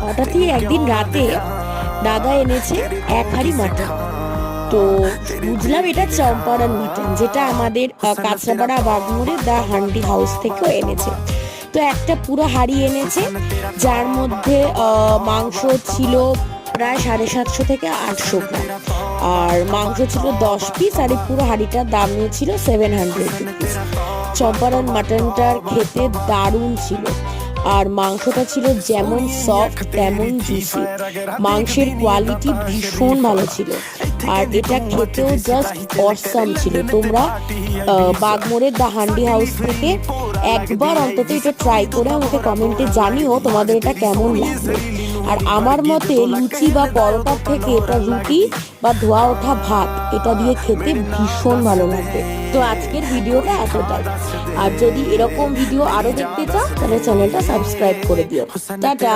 হঠাৎই একদিন রাতে দাদা এনেছে 1 হাঁড়ি মাটন। তো বুঝলাম এটা চম্পারন মাটন, যেটা আমাদের কাঁচরাপাড়া বাগমোড়ে দা হান্ডি হাউস থেকেও এনেছে। তো একটা পুরো হাঁড়ি এনেছে, যার মধ্যে মাংস ছিল প্রায় 750 থেকে 800 গ্রাম, আর মাংস ছিল 10 পিস, আর এই পুরো হাঁড়িটার দাম নিয়েছিল 700 রুপিস। চম্পারন মাটনটার খেতে দারুণ ছিল, আর মাংসটা ছিল যেমন সফট তেমন জুসি। মাংসের কোয়ালিটি ভীষণ ভালো ছিল, আর এটা খেতেও জাস্ট অসাম ছিল। তোমরা বাগমোড়ের দা হান্ডি হাউস থেকে একবার অন্তত এটা ট্রাই করে আমাকে কমেন্টে জানিও তোমাদের এটা কেমন লাগলো। আর আমার মতে লুচি বা পরোটার থেকে এটা রুটি বা ধোয়া ওঠা ভাত এটা দিয়ে খেতে ভীষণ ভালো লাগবে। তো আজকের ভিডিওটা এতটাই, আর যদি এরকম ভিডিও আরো দেখতে চাও তাহলে চ্যানেলটা সাবস্ক্রাইব করে দিও। টাটা।